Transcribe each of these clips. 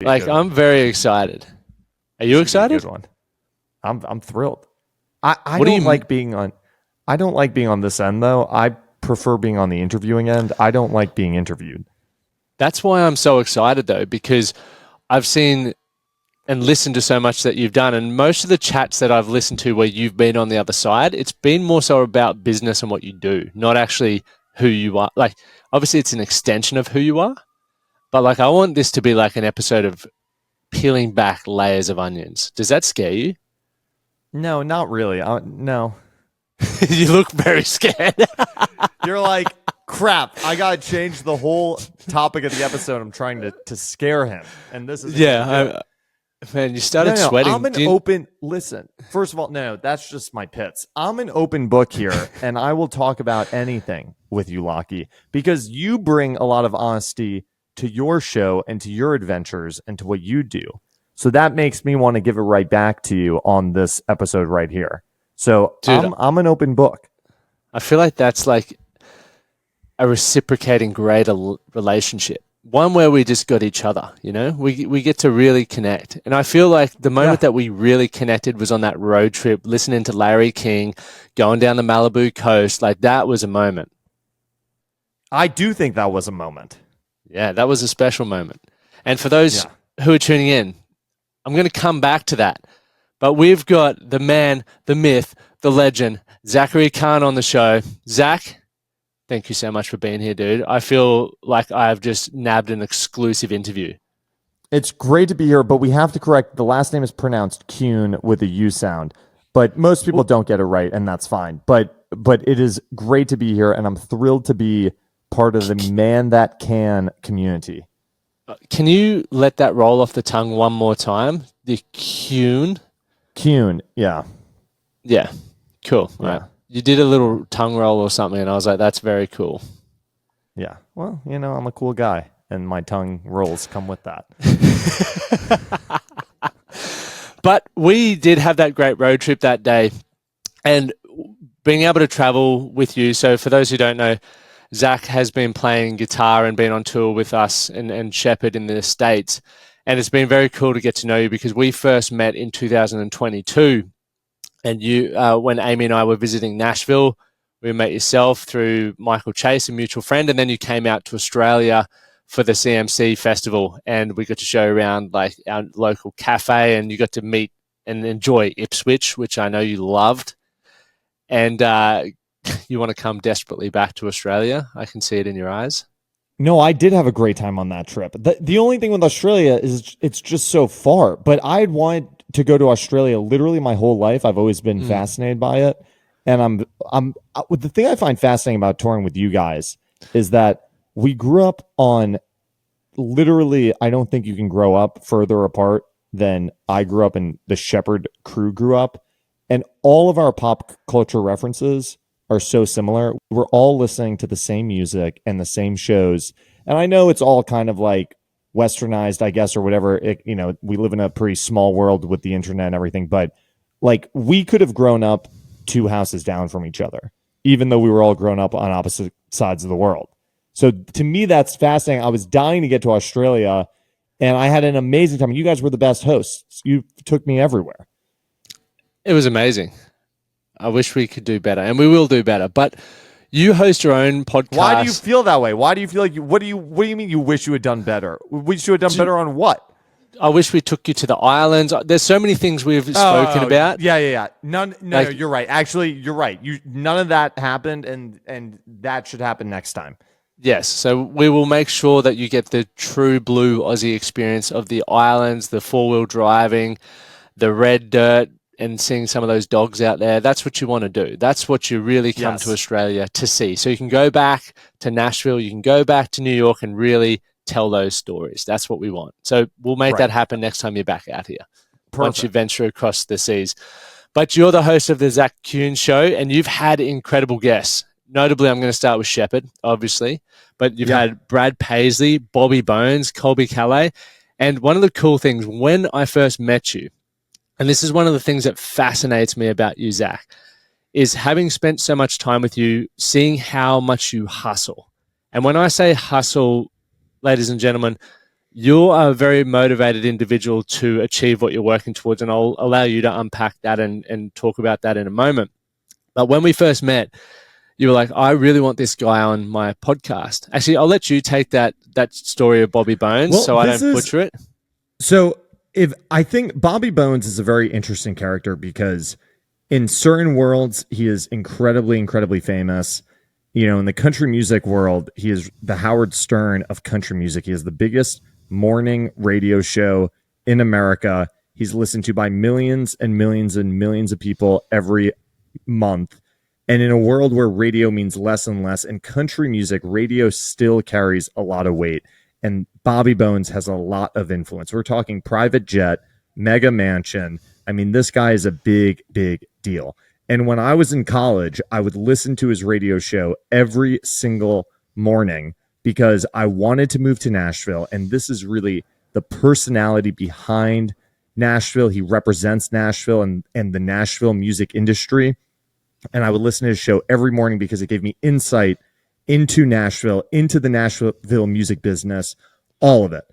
a good one. I'm very excited. Are you excited? Good one. I'm thrilled. I don't like being on this end though. I prefer being on the interviewing end. I don't like being interviewed. That's why I'm so excited though, because I've seen and listened to so much that you've done, and most of the chats that I've listened to where you've been on the other side, it's been more so about business and what you do, not actually who you are. Like, obviously it's an extension of who you are, but like, I want this to be like an episode of peeling back layers of onions. Does that scare you? No, not really. No. You look very scared. You're like, crap, I got to change the whole topic of the episode. I'm trying to scare him. And this is... Man, you started sweating. I'm an open... Listen, first of all, no, that's just my pits. I'm an open book here, and I will talk about anything with you, Lachie, because you bring a lot of honesty to your show and to your adventures and to what you do. So that makes me want to give it right back to you on this episode right here. So dude, I'm an open book. I feel like that's like a reciprocating greater relationship. One where we just got each other, you know? We get to really connect. And I feel like the moment that we really connected was on that road trip, listening to Larry King, going down the Malibu coast. Like, that was a moment. I do think that was a moment. Yeah, that was a special moment. And for those who are tuning in, I'm going to come back to that. But we've got the man, the myth, the legend, Zak Kuhn on the show. Zach, thank you so much for being here, dude. I feel like I've just nabbed an exclusive interview. It's great to be here, but we have to correct. The last name is pronounced Cune with a U sound. But most people don't get it right, and that's fine. But it is great to be here, and I'm thrilled to be part of the Man That Can community. Can you let that roll off the tongue one more time? The Cune? Cune, yeah. Yeah, cool. Yeah. Right. You did a little tongue roll or something, and I was like, that's very cool. Yeah, well, you know, I'm a cool guy, and my tongue rolls come with that. But we did have that great road trip that day, and being able to travel with you. So for those who don't know, Zach has been playing guitar and been on tour with us and Sheppard in the States. And it's been very cool to get to know you because we first met in 2022. And you, when Amy and I were visiting Nashville, we met yourself through Michael Chase, a mutual friend. And then you came out to Australia for the CMC festival. And we got to show around like our local cafe, and you got to meet and enjoy Ipswich, which I know you loved. And you want to come desperately back to Australia. I can see it in your eyes. No, I did have a great time on that trip. The only thing with Australia is it's just so far. But I had wanted to go to Australia literally my whole life. I've always been fascinated by it. And the thing I find fascinating about touring with you guys is that we grew up on literally, I don't think you can grow up further apart than I grew up and the Sheppard crew grew up. And all of our pop culture references are so similar. We're all listening to the same music and the same shows. And I know it's all kind of like westernized, I guess, or whatever. We live in a pretty small world with the internet and everything, but like we could have grown up 2 houses down from each other, even though we were all grown up on opposite sides of the world. So to me, that's fascinating. I was dying to get to Australia, and I had an amazing time. You guys were the best hosts. You took me everywhere. It was amazing. I wish we could do better, and we will do better. But you host your own podcast. Why do you feel that way? Why do you feel like what do you mean you wish you had done better? Wish you had done better on what? I wish we took you to the islands. There's so many things we've spoken about. Yeah. No, you're right. Actually, you're right. None of that happened, and that should happen next time. Yes, so we will make sure that you get the true blue Aussie experience of the islands, the 4-wheel driving, the red dirt, and seeing some of those dogs out there. That's what you want to do. That's what you really come to Australia to see. So you can go back to Nashville, you can go back to New York and really tell those stories. That's what we want. So we'll make that happen next time you're back out here. Perfect. Once you venture across the seas. But you're the host of the Zach Kuhn Show, and you've had incredible guests. Notably, I'm going to start with Sheppard, obviously. But you've had Brad Paisley, Bobby Bones, Colby Calais. And one of the cool things, when I first met you, and this is one of the things that fascinates me about you, Zach, is having spent so much time with you, seeing how much you hustle. And when I say hustle, ladies and gentlemen, you are a very motivated individual to achieve what you're working towards, and I'll allow you to unpack that and talk about that in a moment. But when we first met, you were like, I really want this guy on my podcast. Actually, I'll let you take that story of Bobby Bones so I don't butcher it. So I think Bobby Bones is a very interesting character because in certain worlds, he is incredibly, incredibly famous. In the country music world, he is the Howard Stern of country music. He is the biggest morning radio show in America. He's listened to by millions and millions and millions of people every month. And in a world where radio means less and less, in country music, radio still carries a lot of weight. And Bobby Bones has a lot of influence. We're talking private jet, mega mansion. I mean, this guy is a big, big deal. And when I was in college, I would listen to his radio show every single morning because I wanted to move to Nashville. And this is really the personality behind Nashville. He represents Nashville and the Nashville music industry. And I would listen to his show every morning because it gave me insight into Nashville, into the Nashville music business, all of it.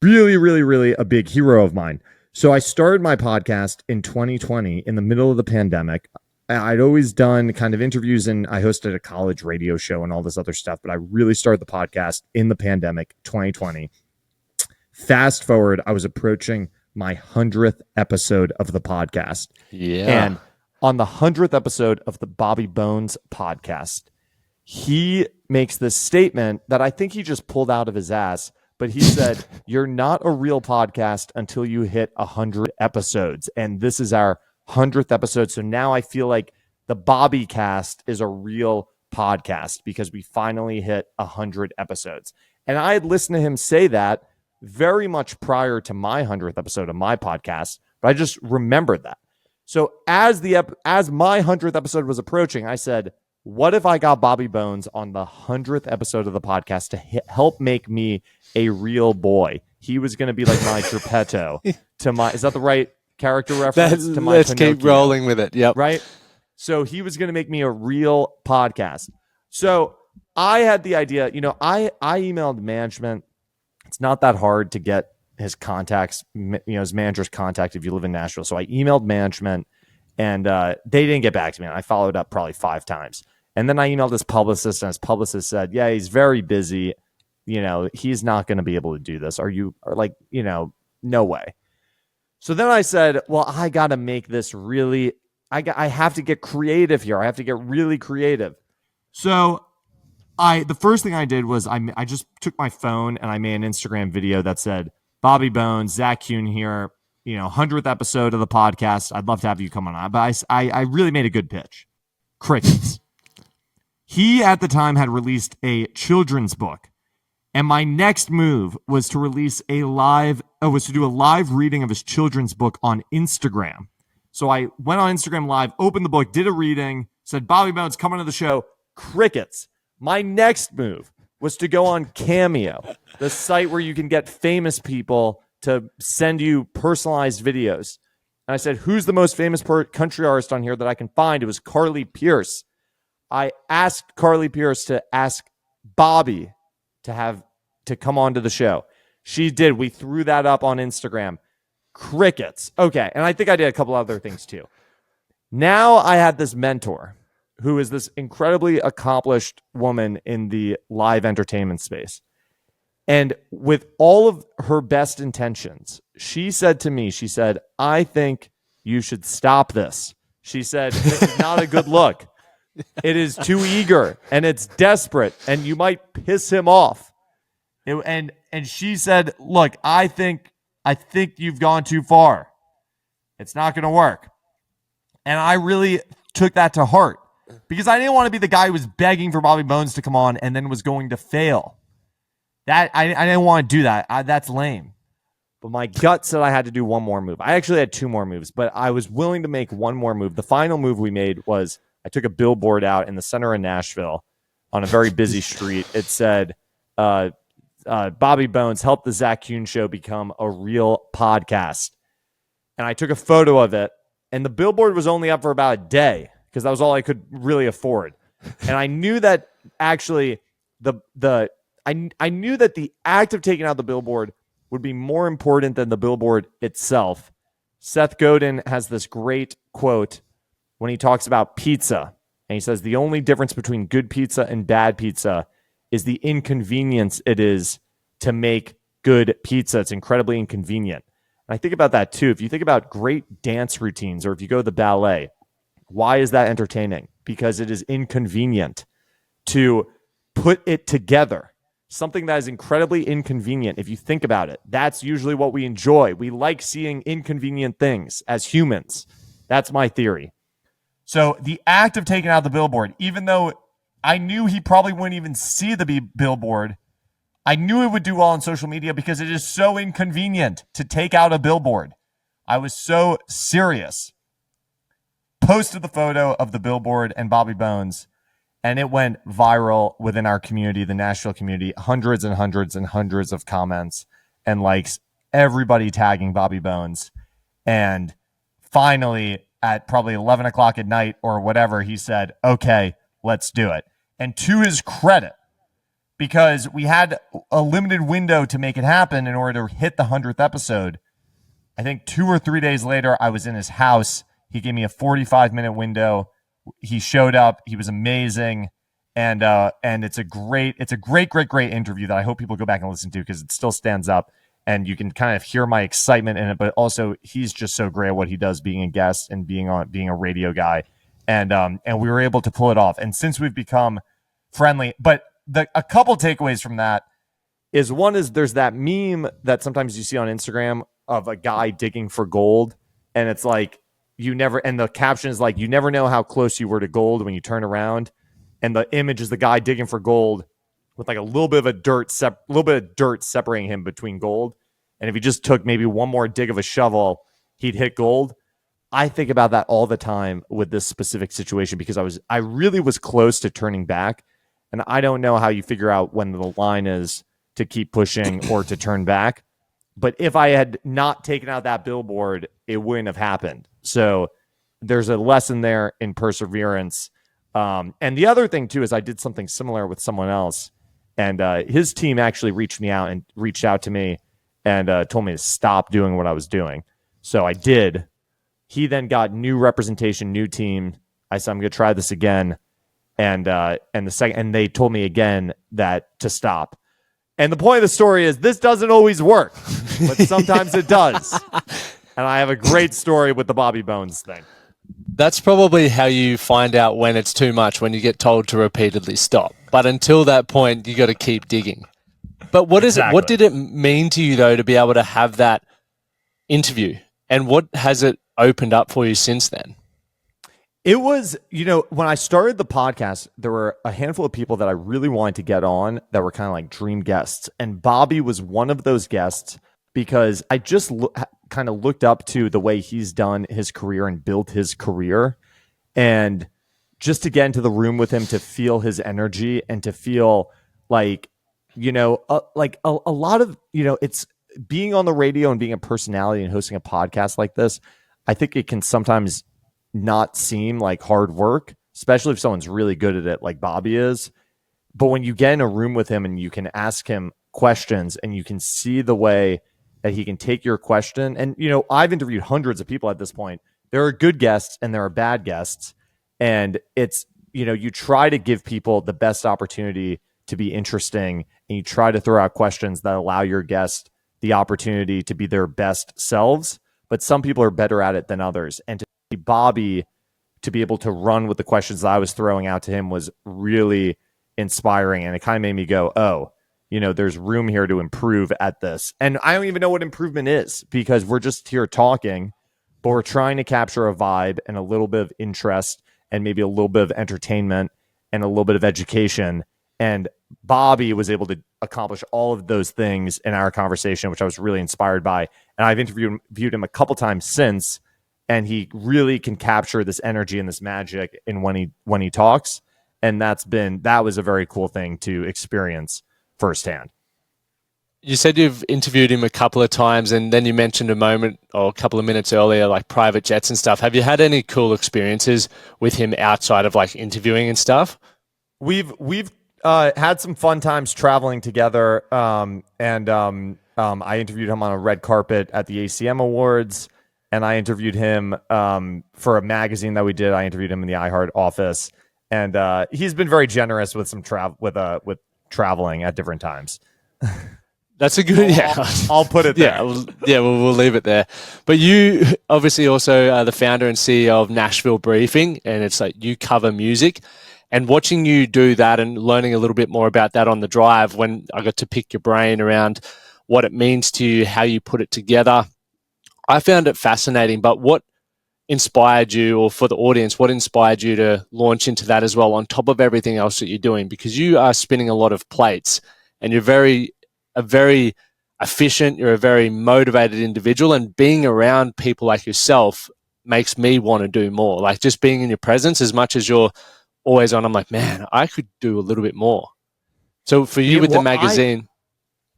Really, really, really a big hero of mine. So I started my podcast in 2020 in the middle of the pandemic. I'd always done kind of interviews and I hosted a college radio show and all this other stuff, but I really started the podcast in the pandemic, 2020. Fast forward, I was approaching my 100th episode of the podcast. Yeah. And on the 100th episode of the Bobby Bones podcast, he makes this statement that I think he just pulled out of his ass, but he said, you're not a real podcast until you hit 100 episodes. And this is our 100th episode. So now I feel like the Bobby cast is a real podcast because we finally hit 100 episodes. And I had listened to him say that very much prior to my 100th episode of my podcast, but I just remembered that. So as my 100th episode was approaching, I said, what if I got Bobby Bones on the 100th episode of the podcast to help make me a real boy? He was going to be like my Geppetto to my, is that the right character reference? To my Let's Pinocchio, keep rolling with it. Yep. Right. So he was going to make me a real podcast. So I had the idea, I emailed management. It's not that hard to get his contacts, his manager's contact if you live in Nashville. So I emailed management and they didn't get back to me. And I followed up probably 5 times. And then I emailed his publicist and his publicist said, yeah, he's very busy. He's not going to be able to do this. No way. So then I said, well, I got to make this really, I have to get creative here. I have to get really creative. So the first thing I did was I just took my phone and I made an Instagram video that said, Bobby Bones, Zak Kuhn here, 100th episode of the podcast. I'd love to have you come on. But I really made a good pitch. Crickets. He at the time had released a children's book. And my next move was to release do a live reading of his children's book on Instagram. So I went on Instagram Live, opened the book, did a reading, said, Bobby Bones, come on to the show. Crickets. My next move was to go on Cameo, the site where you can get famous people to send you personalized videos. And I said, who's the most famous country artist on here that I can find? It was Carly Pearce. I asked Carly Pearce to ask Bobby to come on to the show. She did. We threw that up on Instagram. Crickets. Okay. And I think I did a couple other things too. Now I had this mentor who is this incredibly accomplished woman in the live entertainment space. And with all of her best intentions, she said to me, I think you should stop this. She said, this is not a good look. It is too eager and it's desperate and you might piss him off. And she said, look, I think you've gone too far. It's not going to work. And I really took that to heart because I didn't want to be the guy who was begging for Bobby Bones to come on and then was going to fail. That I didn't want to do that. That's lame. But my gut said I had to do one more move. I actually had 2 more moves, but I was willing to make one more move. The final move we made was I took a billboard out in the center of Nashville on a very busy street. It said, Bobby Bones helped the Zach Kuhn Show become a real podcast. And I took a photo of it, and the billboard was only up for about a day because that was all I could really afford. And I knew that actually the I knew that the act of taking out the billboard would be more important than the billboard itself. Seth Godin has this great quote when he talks about pizza. And he says, the only difference between good pizza and bad pizza is the inconvenience it is to make good pizza. It's incredibly inconvenient. And I think about that too. If you think about great dance routines, or if you go to the ballet, why is that entertaining? Because it is inconvenient to put it together. Something that is incredibly inconvenient. If you think about it, that's usually what we enjoy. We like seeing inconvenient things as humans. That's my theory. So the act of taking out the billboard, even though I knew he probably wouldn't even see the billboard, I knew it would do well on social media because it is so inconvenient to take out a billboard. I was so serious. Posted the photo of the billboard and Bobby Bones, and it went viral within our community, the Nashville community, hundreds and hundreds and hundreds of comments and likes, everybody tagging Bobby Bones. And finally, at probably 11 o'clock at night or whatever, he said, okay, let's do it. And to his credit, because we had a limited window to make it happen in order to hit the 100th episode, I think 2 or 3 days later, I was in his house. He gave me a 45-minute window. He showed up. He was amazing. And it's a great interview that I hope people go back and listen to because it still stands up. And you can kind of hear my excitement in it, but also he's just so great at what he does, being a guest and being a radio guy. And we were able to pull it off. And since we've become friendly, but a couple takeaways from that is, one is there's that meme that sometimes you see on Instagram of a guy digging for gold. And it's like, and the caption is like, you never know how close you were to gold when you turn around. And the image is the guy digging for gold with like a little bit of dirt separating him between gold. And if he just took maybe one more dig of a shovel, he'd hit gold. I think about that all the time with this specific situation because I really was close to turning back. And I don't know how you figure out when the line is to keep pushing or to turn back. But if I had not taken out that billboard, it wouldn't have happened. So there's a lesson there in perseverance. And the other thing, too, is I did something similar with someone else. And his team actually reached out to me and told me to stop doing what I was doing. So I did. He then got new representation, new team. I said, I'm going to try this again. And they told me again that to stop. And the point of the story is this doesn't always work, but sometimes it does. And I have a great story with the Bobby Bones thing. That's probably how you find out when it's too much, when you get told to repeatedly stop. But until that point, you got to keep digging. But what is it? What did it mean to you, though, to be able to have that interview? And what has it opened up for you since then? It was, when I started the podcast, there were a handful of people that I really wanted to get on that were kind of like dream guests. And Bobby was one of those guests because I just kind of looked up to the way he's done his career and built his career. And just to get into the room with him, to feel his energy and to feel like, like a lot of, it's being on the radio and being a personality and hosting a podcast like this. I think it can sometimes not seem like hard work, especially if someone's really good at it like Bobby is. But when you get in a room with him and you can ask him questions and you can see the way that he can take your question. And, I've interviewed hundreds of people at this point. There are good guests and there are bad guests. And it's, you try to give people the best opportunity to be interesting, and you try to throw out questions that allow your guest the opportunity to be their best selves. But some people are better at it than others. And to see Bobby to be able to run with the questions that I was throwing out to him was really inspiring. And it kind of made me go, oh, there's room here to improve at this. And I don't even know what improvement is because we're just here talking, but we're trying to capture a vibe and a little bit of interest and maybe a little bit of entertainment and a little bit of education. And Bobby was able to accomplish all of those things in our conversation, which I was really inspired by. And I've interviewed him a couple times since, and he really can capture this energy and this magic in when he talks. And that was a very cool thing to experience firsthand. You said you've interviewed him a couple of times, and then you mentioned a couple of minutes earlier, like private jets and stuff. Have you had any cool experiences with him outside of like interviewing and stuff? We've Had some fun times traveling together. I interviewed him on a red carpet at the ACM Awards, and I interviewed him for a magazine that we did. I interviewed him in the iHeart office, and he's been very generous with some with traveling at different times. That's a good. I'll put it there. We'll leave it there. But you obviously also are the founder and CEO of Nashville Briefing, and it's like you cover music. And watching you do that and learning a little bit more about that on the drive, when I got to pick your brain around what it means to you, how you put it together, I found it fascinating. But what inspired you, or for the audience, what inspired you to launch into that as well, on top of everything else that you're doing? Because you are spinning a lot of plates, and you're very efficient, you're a very motivated individual, and being around people like yourself makes me want to do more. Like, just being in your presence, as much as you're always on, I'm like, man, I could do a little bit more. So for you with the magazine,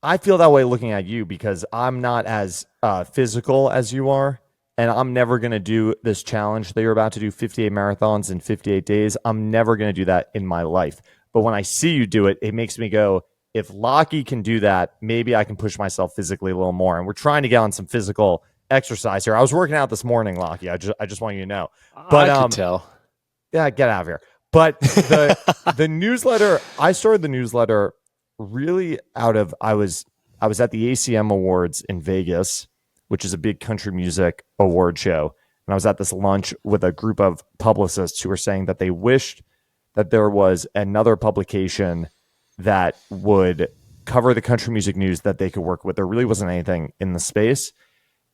I feel that way looking at you, because I'm not as physical as you are, and I'm never going to do this challenge that you're about to do, 58 marathons in 58 days. I'm never going to do that in my life. But when I see you do it, it makes me go, if Lachie can do that, maybe I can push myself physically a little more. And we're trying to get on some physical exercise here. I was working out this morning, Lachie. I just want you to know. But I could tell. Yeah, get out of here. But the newsletter, I started the newsletter really out of, I was at the ACM Awards in Vegas, which is a big country music award show. And I was at this lunch with a group of publicists who were saying that they wished that there was another publication that would cover the country music news that they could work with. There really wasn't anything in the space.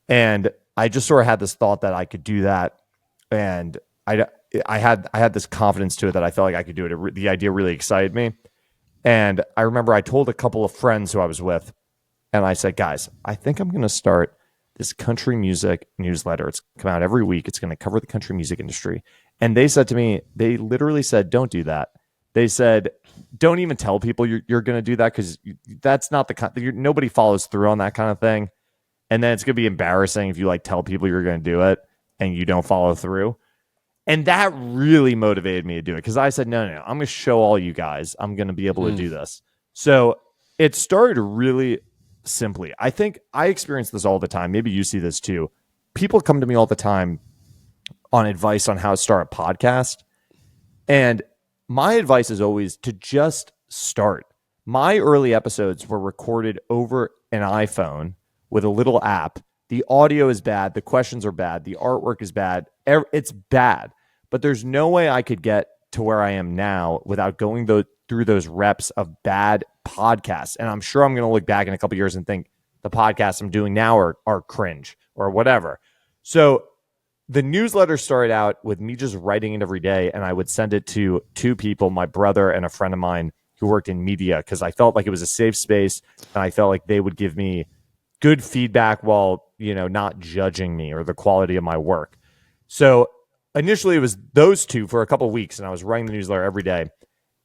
And I just sort of had this thought that I could do that. And I had this confidence to it that I felt like I could do it. The idea really excited me. And I remember I told a couple of friends who I was with, and I said, guys, I think I'm going to start this country music newsletter. It's come out every week. It's going to cover the country music industry. And they said to me, they literally said, don't do that. They said, don't even tell people you're going to do that, because that's not nobody follows through on that kind of thing. And then it's going to be embarrassing if you like tell people you're going to do it and you don't follow through. And that really motivated me to do it, because I said, no, I'm going to show all you guys I'm going to be able to do this. So it started really simply. I think I experience this all the time. Maybe you see this too. People come to me all the time on advice on how to start a podcast. And my advice is always to just start. My early episodes were recorded over an iPhone with a little app. The audio is bad. The questions are bad. The artwork is bad. It's bad. But there's no way I could get to where I am now without going through those reps of bad podcasts. And I'm sure I'm going to look back in a couple of years and think the podcasts I'm doing now are cringe or whatever. So the newsletter started out with me just writing it every day, and I would send it to two people, my brother and a friend of mine who worked in media, because I felt like it was a safe space, and I felt like they would give me good feedback while, not judging me or the quality of my work. So initially it was those two for a couple of weeks, and I was writing the newsletter every day.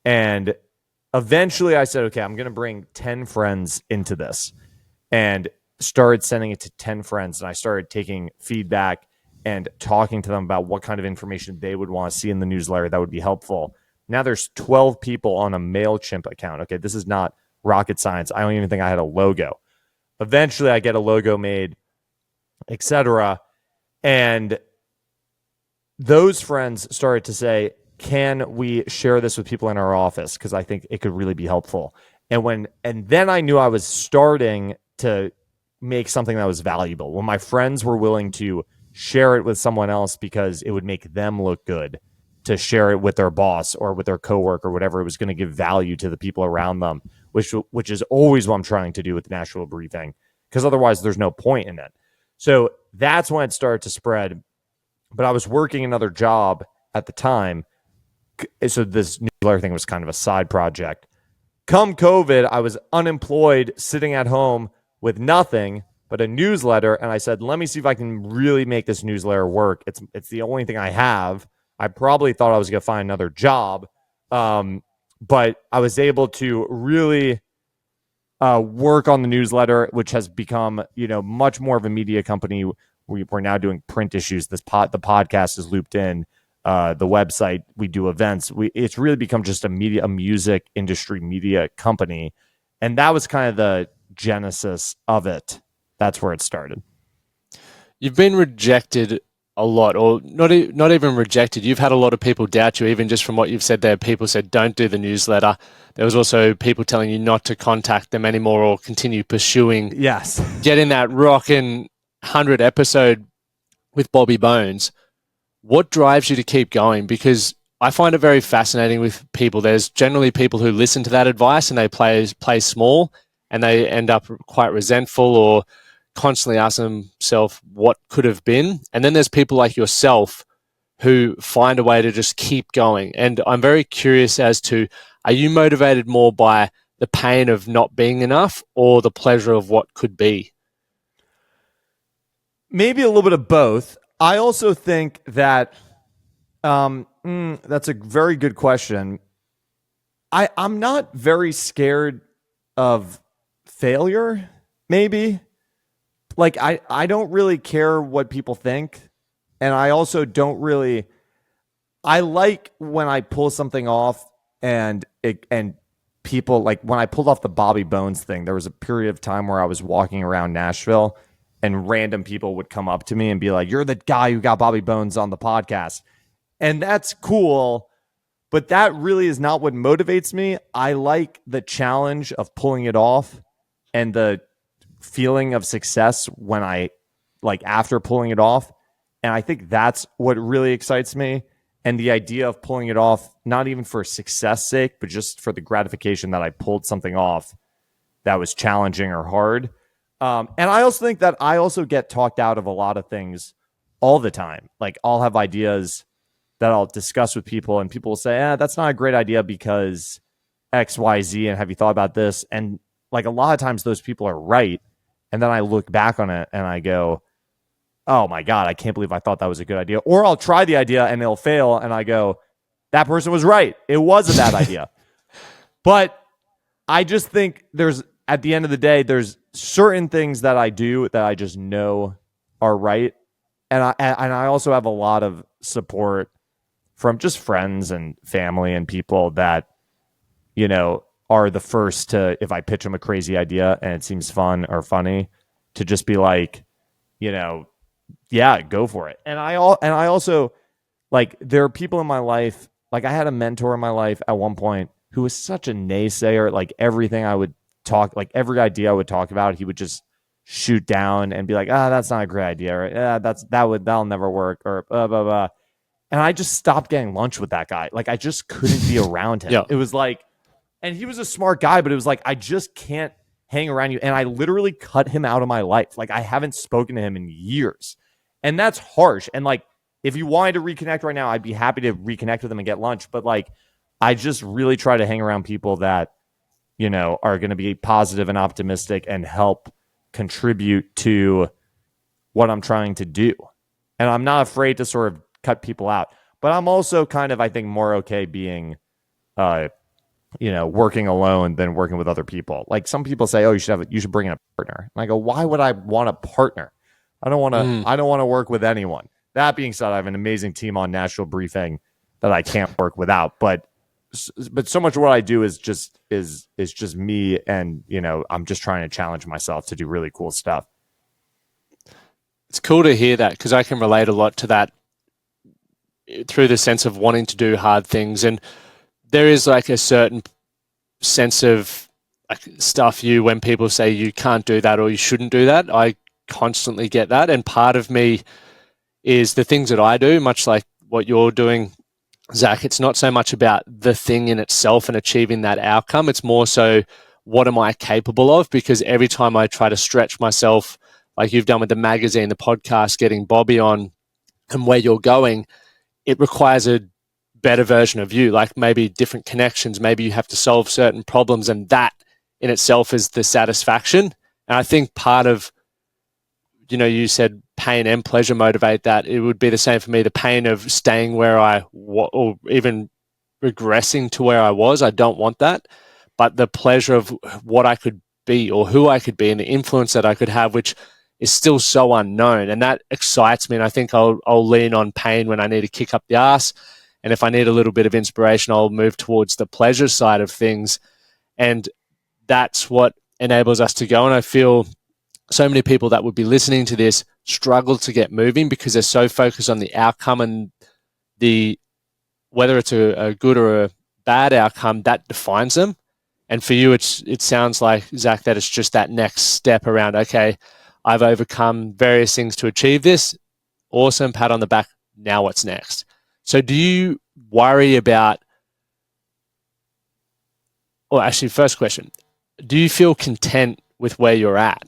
And eventually I said, okay, I'm going to bring 10 friends into this, and started sending it to 10 friends. And I started taking feedback and talking to them about what kind of information they would want to see in the newsletter that would be helpful. Now there's 12 people on a MailChimp account. Okay, this is not rocket science. I don't even think I had a logo. Eventually I get a logo made, etc. And those friends started to say, can we share this with people in our office? Because I think it could really be helpful. And then I knew I was starting to make something that was valuable. When my friends were willing to share it with someone else because it would make them look good, to share it with their boss or with their coworker, whatever, it was going to give value to the people around them, which is always what I'm trying to do with Nashville Briefing, because otherwise there's no point in it. So that's when it started to spread. But I was working another job at the time, so this newsletter thing was kind of a side project. Come COVID, I was unemployed, sitting at home with nothing but a newsletter, and I said, let me see if I can really make this newsletter work. It's the only thing I have. I probably thought I was going to find another job, but I was able to really work on the newsletter, which has become, much more of a media company. We're now doing print issues. The podcast is looped in. the website, we do events. It's really become just a music industry media company. And that was kind of the genesis of it. That's where it started. You've been rejected a lot, or not even rejected. You've had a lot of people doubt you, even just from what you've said there. People said, don't do the newsletter. There was also people telling you not to contact them anymore or continue pursuing getting that rockin' 100 episode with Bobby Bones. What drives you to keep going? Because I find it very fascinating with people. There's generally people who listen to that advice and they play small and they end up quite resentful or constantly ask themselves what could have been. And then there's people like yourself who find a way to just keep going. And I'm very curious as to, are you motivated more by the pain of not being enough or the pleasure of what could be? Maybe a little bit of both. I also think that that's a very good question. I'm not very scared of failure, maybe. Like, I don't really care what people think. And I also don't really... I like when I pull something off and people... Like, when I pulled off the Bobby Bones thing, there was a period of time where I was walking around Nashville and random people would come up to me and be like, you're the guy who got Bobby Bones on the podcast. And that's cool, but that really is not what motivates me. I like the challenge of pulling it off and the feeling of success when after pulling it off. And I think that's what really excites me. And the idea of pulling it off, not even for success sake, but just for the gratification that I pulled something off that was challenging or hard. And I also think that I also get talked out of a lot of things all the time. Like, I'll have ideas that I'll discuss with people and people will say, that's not a great idea because X, Y, Z. And have you thought about this? And like, a lot of times those people are right. And then I look back on it and I go, oh my God, I can't believe I thought that was a good idea. Or I'll try the idea and it'll fail. And I go, that person was right. It was a bad idea. But I just think at the end of the day, there's certain things that I do that I just know are right. And I also have a lot of support from just friends and family and people that, are the first to, if I pitch them a crazy idea and it seems fun or funny, to just be like, yeah, go for it. And I also, like, there are people in my life, like I had a mentor in my life at one point who was such a naysayer. Like, everything I would talk, like every idea I would talk about, he would just shoot down and be like, that's not a great idea, or that'll never work, or blah blah blah. And I just stopped getting lunch with that guy. Like, I just couldn't be around him. Yeah. It was like, and he was a smart guy, but it was like, I just can't hang around you. And I literally cut him out of my life. Like, I haven't spoken to him in years. And that's harsh. And like, if you wanted to reconnect right now, I'd be happy to reconnect with him and get lunch. But like, I just really try to hang around people that, are going to be positive and optimistic and help contribute to what I'm trying to do. And I'm not afraid to sort of cut people out. But I'm also kind of, I think, more okay being, working alone than working with other people. Like, some people say, oh, you should bring in a partner. And I go, why would I want a partner? I don't want to work with anyone. That being said, I have an amazing team on Nashville Briefing that I can't work without. But so much of what I do is just me, and I'm just trying to challenge myself to do really cool stuff. It's cool to hear that, because I can relate a lot to that through the sense of wanting to do hard things. And there is like a certain sense of like stuff when people say you can't do that or you shouldn't do that. I constantly get that. And part of me is the things that I do, much like what you're doing, Zach. It's not so much about the thing in itself and achieving that outcome. It's more so, what am I capable of? Because every time I try to stretch myself, like you've done with the magazine, the podcast, getting Bobby on, and where you're going, it requires a better version of you, like maybe different connections. Maybe you have to solve certain problems, and that in itself is the satisfaction. And I think part of, you said pain and pleasure motivate that. It would be the same for me. The pain of staying where or even regressing to where I was, I don't want that. But the pleasure of what I could be or who I could be and the influence that I could have, which is still so unknown, and that excites me. And I think I'll lean on pain when I need to kick up the ass, and if I need a little bit of inspiration, I'll move towards the pleasure side of things, and that's what enables us to go. And I feel so many people that would be listening to this struggle to get moving because they're so focused on the outcome and whether it's a good or a bad outcome that defines them. And for you, it sounds like, Zach, that it's just that next step around, okay, I've overcome various things to achieve this. Awesome, pat on the back. Now what's next? So do you worry about, or actually, first question, do you feel content with where you're at?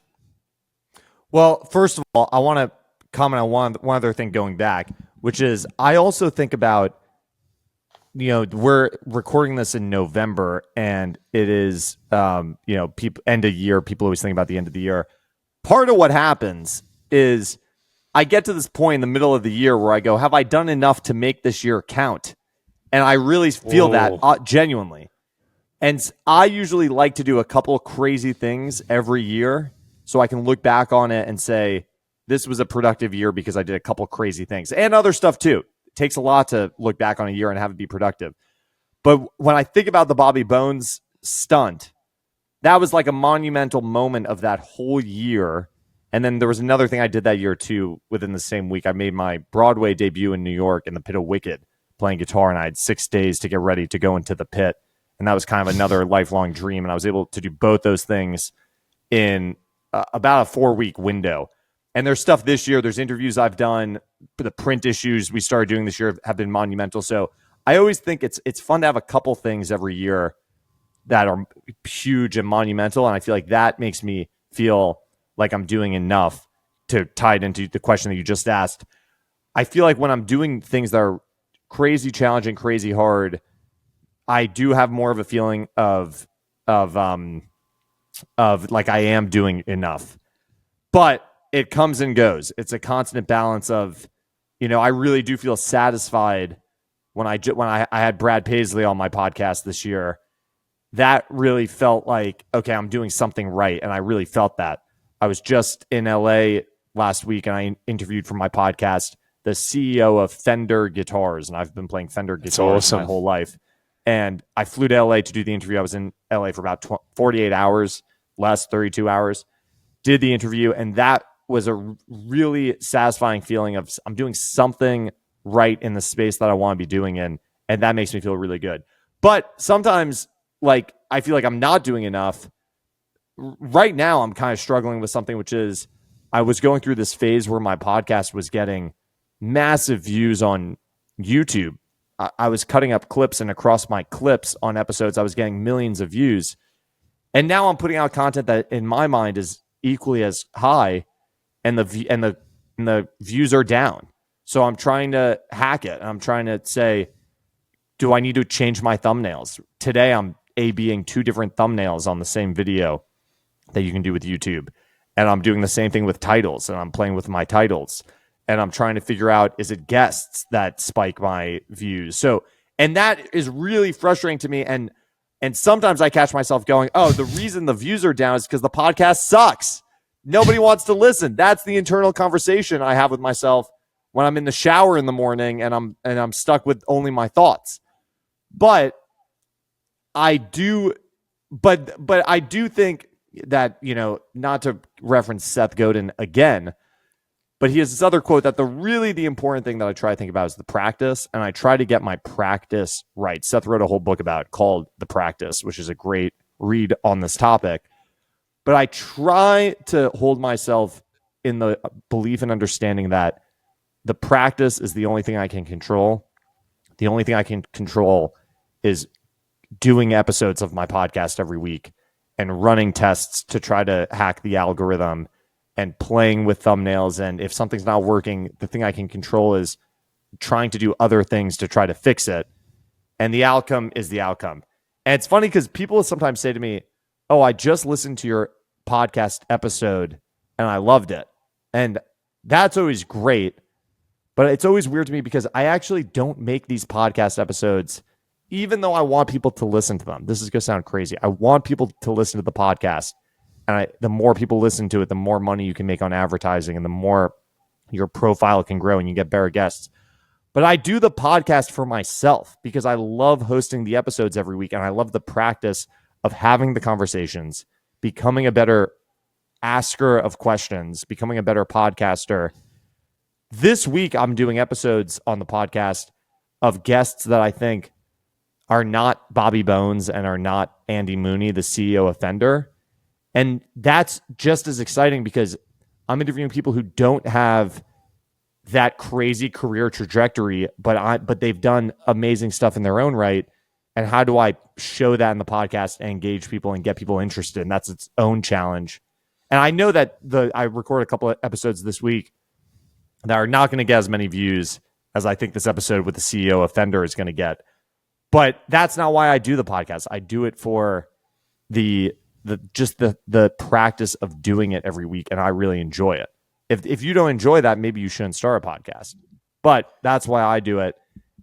Well, first of all, I want to comment on one other thing going back, which is I also think about, we're recording this in November, and it is, end of year. People always think about the end of the year. Part of what happens is I get to this point in the middle of the year where I go, have I done enough to make this year count? And I really feel that genuinely. And I usually like to do a couple of crazy things every year so I can look back on it and say, this was a productive year because I did a couple of crazy things and other stuff too. It takes a lot to look back on a year and have it be productive. But when I think about the Bobby Bones stunt, that was like a monumental moment of that whole year. And then there was another thing I did that year too within the same week. I made my Broadway debut in New York in the Pit of Wicked playing guitar, and I had 6 days to get ready to go into the pit. And that was kind of another lifelong dream. And I was able to do both those things in about a 4-week window. And there's stuff this year. There's interviews I've done. The print issues we started doing this year have been monumental. So I always think it's fun to have a couple things every year that are huge and monumental. And I feel like that makes me feel like I'm doing enough. To tie it into the question that you just asked, I feel like when I'm doing things that are crazy challenging, crazy hard, I do have more of a feeling of like I am doing enough. But it comes and goes. It's a constant balance of, I really do feel satisfied when I had Brad Paisley on my podcast this year. That really felt like, okay, I'm doing something right. And I really felt that. I was just in LA last week and I interviewed for my podcast the CEO of Fender Guitars. And I've been playing Fender guitars my whole life. And I flew to LA to do the interview. I was in LA for about 48 hours, less 32 hours, did the interview. And that was a really satisfying feeling of I'm doing something right in the space that I want to be doing in. And that makes me feel really good. But sometimes like I feel like I'm not doing enough. Right now, I'm kind of struggling with something, which is I was going through this phase where my podcast was getting massive views on YouTube. I was cutting up clips, and across my clips on episodes, I was getting millions of views. And now I'm putting out content that in my mind is equally as high, and the views are down. So I'm trying to hack it. I'm trying to say, do I need to change my thumbnails? Today, I'm A/Bing 2 different thumbnails on the same video that you can do with YouTube. And I'm doing the same thing with titles, and I'm playing with my titles. And I'm trying to figure out, is it guests that spike my views? So, and that is really frustrating to me. And sometimes I catch myself going, oh, the reason the views are down is because the podcast sucks. Nobody wants to listen. That's the internal conversation I have with myself when I'm in the shower in the morning and I'm stuck with only my thoughts. But I do think that, not to reference Seth Godin again, but he has this other quote that the important thing that I try to think about is the practice. And I try to get my practice right. Seth wrote a whole book about it called The Practice, which is a great read on this topic. But I try to hold myself in the belief and understanding that the practice is the only thing I can control. The only thing I can control is doing episodes of my podcast every week and running tests to try to hack the algorithm and playing with thumbnails. And if something's not working, the thing I can control is trying to do other things to try to fix it. And the outcome is the outcome. And it's funny because people sometimes say to me, oh, I just listened to your podcast episode and I loved it. And that's always great. But it's always weird to me because I actually don't make these podcast episodes, even though I want people to listen to them. This is going to sound crazy. I want people to listen to the podcast. And the more people listen to it, the more money you can make on advertising and the more your profile can grow and you get better guests. But I do the podcast for myself because I love hosting the episodes every week. And I love the practice of having the conversations, becoming a better asker of questions, becoming a better podcaster. This week, I'm doing episodes on the podcast of guests that I think are not Bobby Bones and are not Andy Mooney, the CEO of Fender. And that's just as exciting because I'm interviewing people who don't have that crazy career trajectory, but they've done amazing stuff in their own right. And how do I show that in the podcast and engage people and get people interested? And that's its own challenge. And I know that I record a couple of episodes this week that are not going to get as many views as I think this episode with the CEO of Fender is going to get. But that's not why I do the podcast. I do it for the practice of doing it every week, and I really enjoy it. If you don't enjoy that, maybe you shouldn't start a podcast. But that's why I do it.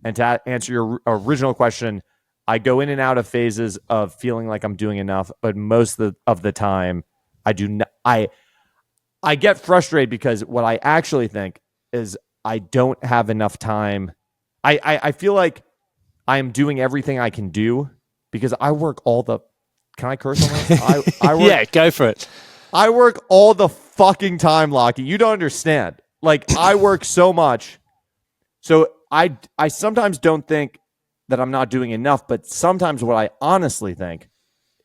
And to answer your original question, I go in and out of phases of feeling like I'm doing enough, but most of the time I do not. I get frustrated because what I actually think is I don't have enough time. I feel like I am doing everything I can do because I work all the. Can I curse on this? I work, yeah, go for it. I work all the fucking time, Lockie. You don't understand. Like, I work so much. So I sometimes don't think that I'm not doing enough, but sometimes what I honestly think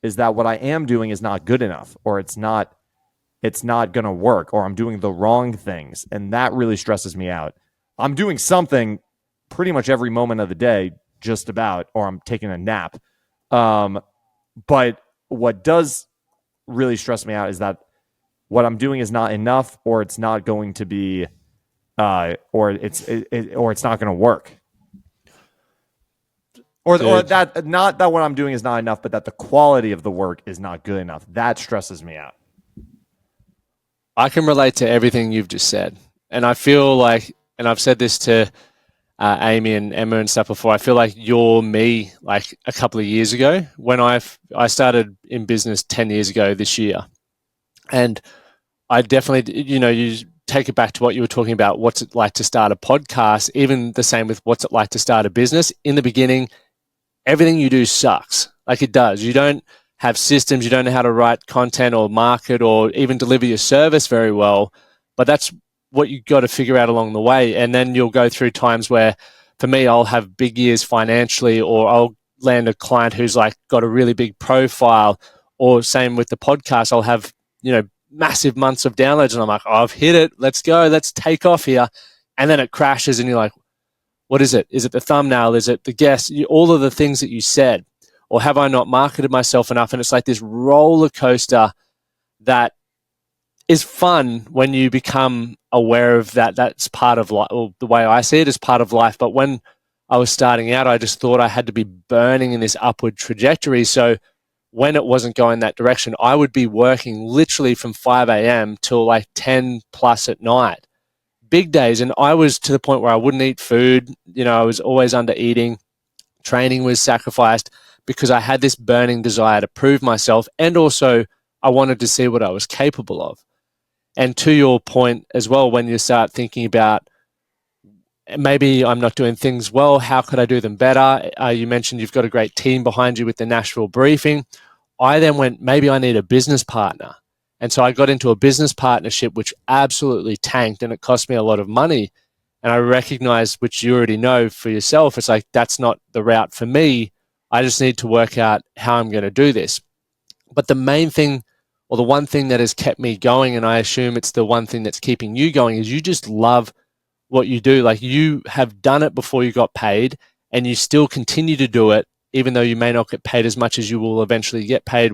is that what I am doing is not good enough, or it's not going to work, or I'm doing the wrong things. And that really stresses me out. I'm doing something pretty much every moment of the day, just about, or I'm taking a nap. But what does really stress me out is that what I'm doing is not enough, or it's not going to be, or it's not going to work, or that not that what I'm doing is not enough, but that the quality of the work is not good enough. That stresses me out. I can relate to everything you've just said, and I feel like, and I've said this to Amy and Emma and stuff before, I feel like you're me like a couple of years ago when I started in business 10 years ago this year. And I definitely, you take it back to what you were talking about, what's it like to start a podcast, even the same with what's it like to start a business. In the beginning, everything you do sucks. Like, it does. You don't have systems, you don't know how to write content or market or even deliver your service very well, but that's what you got to figure out along the way. And then you'll go through times where, for me, I'll have big years financially, or I'll land a client who's like got a really big profile, or same with the podcast, I'll have, massive months of downloads and I'm like, oh, I've hit it. Let's go. Let's take off here. And then it crashes and you're like, what is it? Is it the thumbnail? Is it the guest? All of the things that you said, or have I not marketed myself enough? And it's like this roller coaster that is fun when you become aware of that. That's part of life, or the way I see it is part of life. But when I was starting out, I just thought I had to be burning in this upward trajectory. So when it wasn't going that direction, I would be working literally from 5 a.m. till like 10 plus at night, big days. And I was to the point where I wouldn't eat food. I was always under eating. Training was sacrificed because I had this burning desire to prove myself. And also I wanted to see what I was capable of. And to your point as well, when you start thinking about, maybe I'm not doing things well, how could I do them better? You mentioned you've got a great team behind you with the Nashville Briefing. I then went, maybe I need a business partner. And so I got into a business partnership, which absolutely tanked, and it cost me a lot of money. And I recognized, which you already know for yourself, it's like, that's not the route for me. I just need to work out how I'm going to do this. But the main thing, or the one thing that has kept me going, and I assume it's the one thing that's keeping you going, is you just love what you do. Like, you have done it before you got paid, and you still continue to do it, even though you may not get paid as much as you will eventually get paid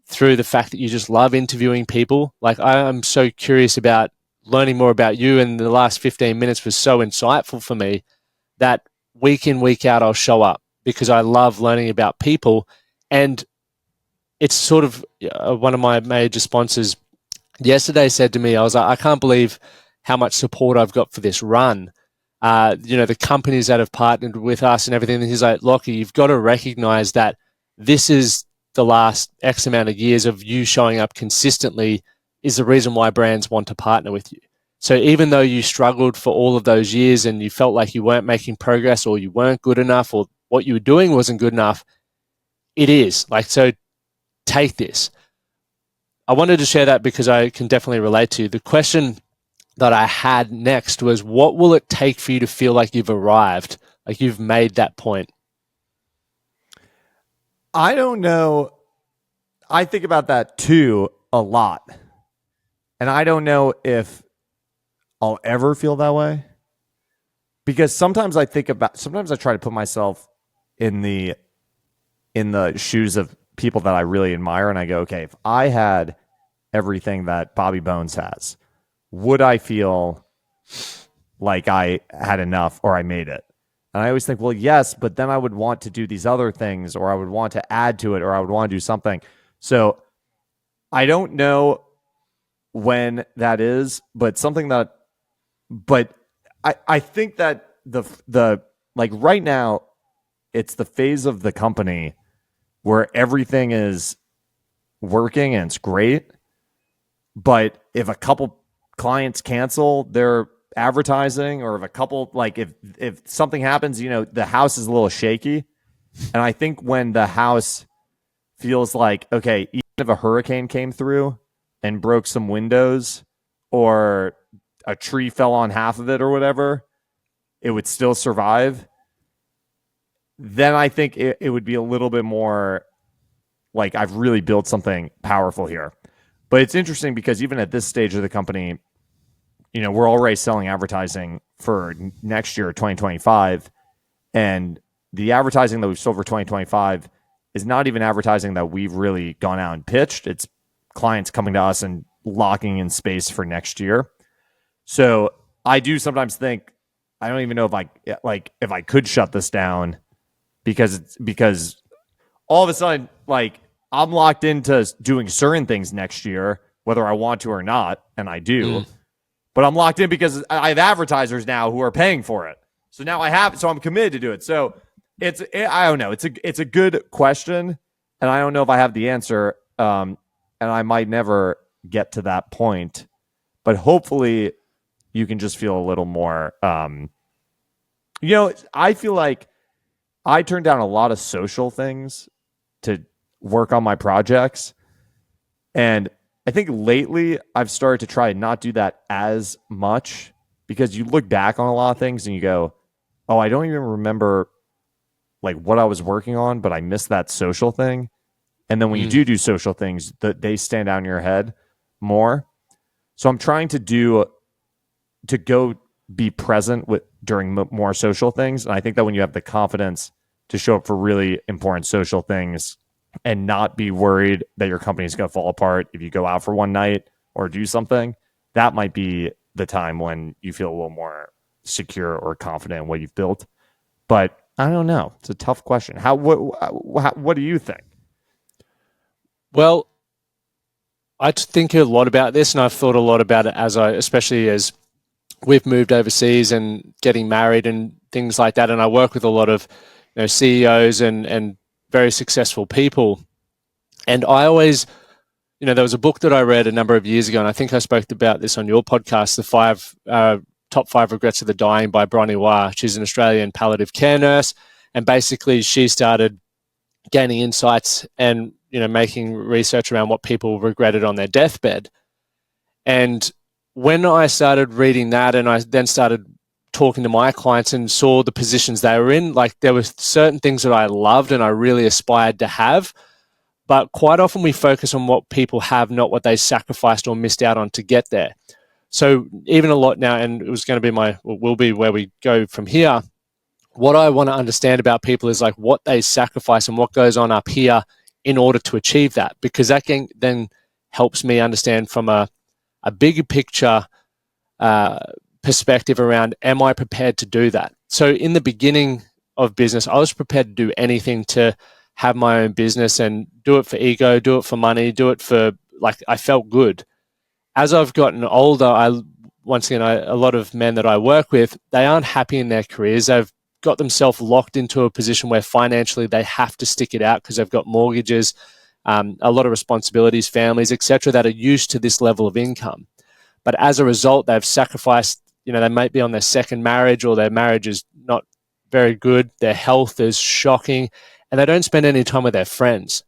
through the fact that you just love interviewing people. Like, I'm so curious about learning more about you, and the last 15 minutes was so insightful for me that week in, week out, I'll show up because I love learning about people. And it's sort of one of my major sponsors yesterday said to me, I was like, I can't believe how much support I've got for this run. The companies that have partnered with us and everything. And he's like, Lockie, you've got to recognize that this is the last X amount of years of you showing up consistently is the reason why brands want to partner with you. So even though you struggled for all of those years and you felt like you weren't making progress or you weren't good enough or what you were doing wasn't good enough, it is. Like, so take this. I wanted to share that because I can definitely relate to you. The question that I had next was, what will it take for you to feel like you've arrived, like you've made that point? I don't know. I think about that too a lot. And I don't know if I'll ever feel that way. Because sometimes I try to put myself in the shoes of people that I really admire, and I go, okay, if I had everything that Bobby Bones has, would I feel like I had enough or I made it? And I always think, well, yes, but then I would want to do these other things, or I would want to add to it, or I would want to do something. So I don't know when that is, but I think that the like right now, it's the phase of the company where everything is working and it's great. But if a couple clients cancel their advertising, or if a couple, like if something happens, the house is a little shaky. And I think when the house feels like, okay, even if a hurricane came through and broke some windows, or a tree fell on half of it or whatever, it would still survive. Then I think it would be a little bit more like I've really built something powerful here. But it's interesting because even at this stage of the company, we're already selling advertising for next year, 2025. And the advertising that we've sold for 2025 is not even advertising that we've really gone out and pitched. It's clients coming to us and locking in space for next year. So I do sometimes think, I don't even know if I could shut this down, because all of a sudden, like, I'm locked into doing certain things next year, whether I want to or not, and I do. But I'm locked in because I have advertisers now who are paying for it. So now I'm committed to do it. So I don't know. It's a good question, and I don't know if I have the answer. And I might never get to that point, but hopefully you can just feel a little more. I feel like I turned down a lot of social things to work on my projects, and I think lately I've started to try and not do that as much, because you look back on a lot of things and you go, oh, I don't even remember like what I was working on, but I missed that social thing. And then when you do social things, they stand out in your head more. So I'm trying to go be present during more social things. And I think that when you have the confidence to show up for really important social things and not be worried that your company is going to fall apart if you go out for one night or do something, that might be the time when you feel a little more secure or confident in what you've built. But I don't know. It's a tough question. What do you think? Well, I think a lot about this, and I've thought a lot about it especially as we've moved overseas and getting married and things like that. And I work with a lot of CEOs and very successful people. And I always, there was a book that I read a number of years ago, and I think I spoke about this on your podcast, the Top 5 Regrets of the Dying by Bronnie Ware. She's an Australian palliative care nurse. And basically she started gaining insights and, making research around what people regretted on their deathbed. And when I started reading that, and I then started talking to my clients and saw the positions they were in, like there were certain things that I loved and I really aspired to have. But quite often we focus on what people have, not what they sacrificed or missed out on to get there. So even a lot now, and it was going to be will be where we go from here. What I want to understand about people is like what they sacrifice and what goes on up here in order to achieve that, because that then helps me understand from a bigger picture perspective around, am I prepared to do that? So in the beginning of business, I was prepared to do anything to have my own business and do it for ego, do it for money, do it for, like, I felt good. As I've gotten older, a lot of men that I work with, they aren't happy in their careers. They've got themselves locked into a position where financially they have to stick it out because they've got mortgages a lot of responsibilities, families, etc., that are used to this level of income. But as a result, they've sacrificed, they might be on their second marriage, or their marriage is not very good, their health is shocking, and they don't spend any time with their friends.